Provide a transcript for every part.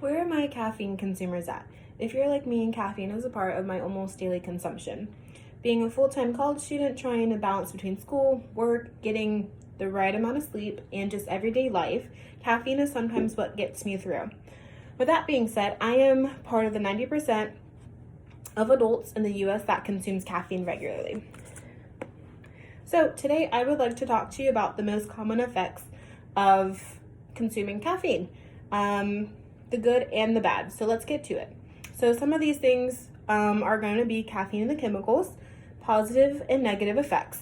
Where are my caffeine consumers at? If you're like me, caffeine is a part of my almost daily consumption. Being a full-time college student trying to balance between school, work, getting the right amount of sleep, and just everyday life, caffeine is sometimes what gets me through. With that being said, I am part of the 90% of adults in the US that consumes caffeine regularly. So today I would like to talk to you about the most common effects of consuming caffeine. The good and the bad. So let's get to it. So some of these things are going to be caffeine and the chemicals, positive and negative effects.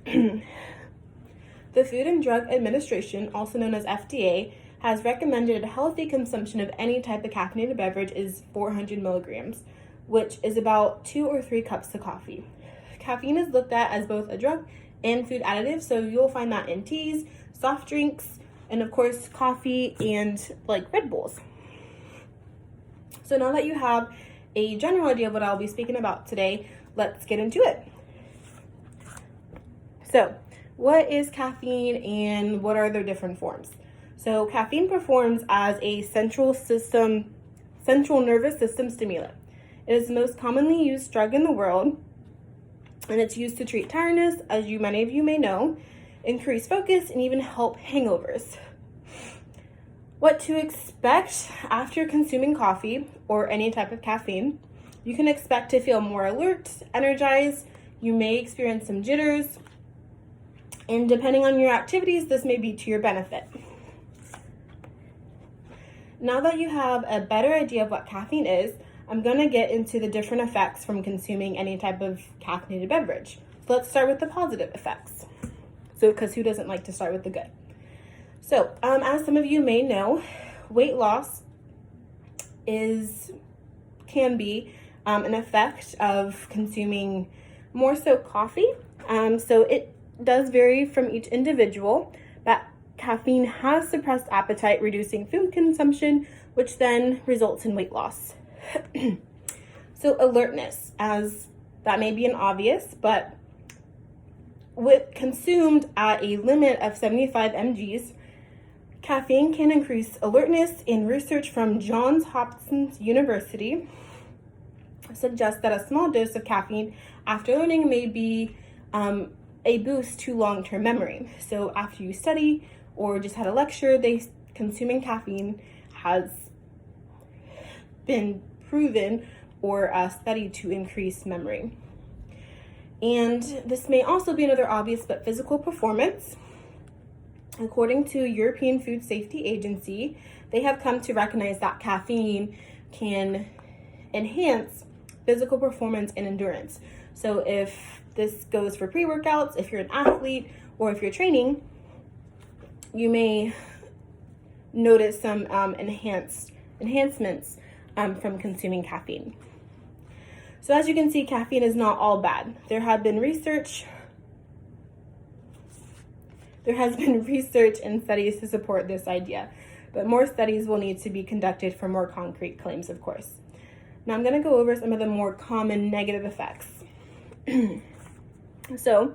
The Food and Drug Administration, also known as FDA, has recommended a healthy consumption of any type of caffeinated beverage is 400 milligrams, which is about 2 or 3 cups of coffee. Caffeine is looked at as both a drug and food additive, so you'll find that in teas, soft drinks, and of course coffee and like Red Bulls. So now that you have a general idea of what I'll be speaking about today, let's get into it. So what is caffeine and what are their different forms? So caffeine performs as a central nervous system stimulant. It is the most commonly used drug in the world, and it's used to treat tiredness, as many of you may know, increase focus, and even help hangovers. What to expect after consuming coffee or any type of caffeine? You can expect to feel more alert, energized. You may experience some jitters, and depending on your activities, this may be to your benefit. Now that you have a better idea of what caffeine is, I'm going to get into the different effects from consuming any type of caffeinated beverage. So let's start with the positive effects. So, because who doesn't like to start with the good? So, as some of you may know, weight loss can be an effect of consuming more so coffee. So it does vary from each individual, but caffeine has suppressed appetite, reducing food consumption, which then results in weight loss. So alertness, as that may be an obvious, but with consumed at a limit of 75 mgs, caffeine can increase alertness. In research from Johns Hopkins University suggests that a small dose of caffeine after learning may be a boost to long-term memory. So after you study or just had a lecture, consuming caffeine has been proven or studied to increase memory. And this may also be another obvious, but physical performance. According to European Food Safety Agency, they have come to recognize that caffeine can enhance physical performance and endurance. So if this goes for pre-workouts, if you're an athlete, or if you're training, you may notice some enhancements from consuming caffeine. So as you can see, caffeine is not all bad. There has been research and studies to support this idea, but more studies will need to be conducted for more concrete claims, of course. Now I'm going to go over some of the more common negative effects. So,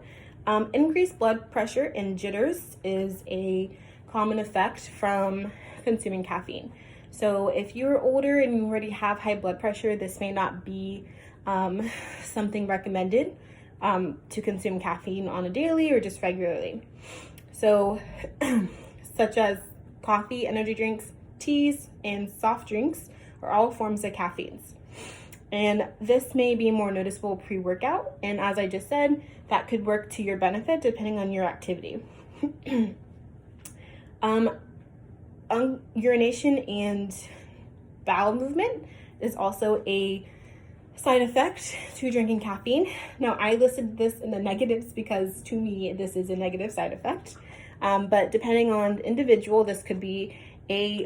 increased blood pressure and jitters is a common effect from consuming caffeine. So if you're older and you already have high blood pressure, this may not be something recommended to consume caffeine on a daily or just regularly. So, such as coffee, energy drinks, teas, and soft drinks are all forms of caffeines. And this may be more noticeable pre-workout. And as I just said, that could work to your benefit depending on your activity. Urination and bowel movement is also a side effect to drinking caffeine. Now, I listed this in the negatives because to me, this is a negative side effect. But depending on the individual, this could be a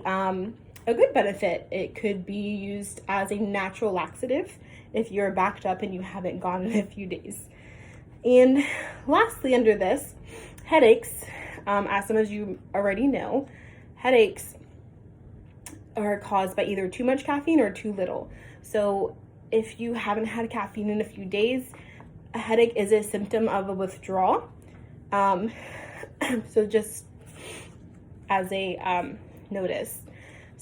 good benefit. It could be used as a natural laxative if you're backed up and you haven't gone in a few days. And lastly, under this, headaches, as some of you already know, headaches are caused by either too much caffeine or too little. So if you haven't had caffeine in a few days, a headache is a symptom of a withdrawal. So just as a notice.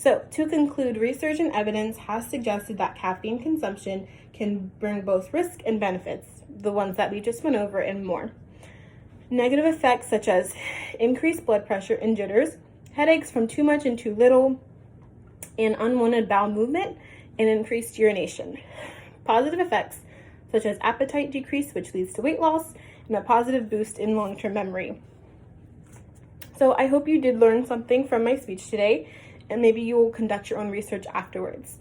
So, to conclude, research and evidence has suggested that caffeine consumption can bring both risk and benefits, the ones that we just went over and more. Negative effects such as increased blood pressure and jitters, headaches from too much and too little, and unwanted bowel movement, and increased urination. Positive effects such as appetite decrease, which leads to weight loss, and a positive boost in long-term memory. So I hope you did learn something from my speech today, and maybe you will conduct your own research afterwards.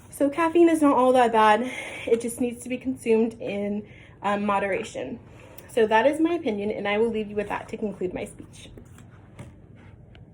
So caffeine is not all that bad. It just needs to be consumed in moderation. So that is my opinion, and I will leave you with that to conclude my speech.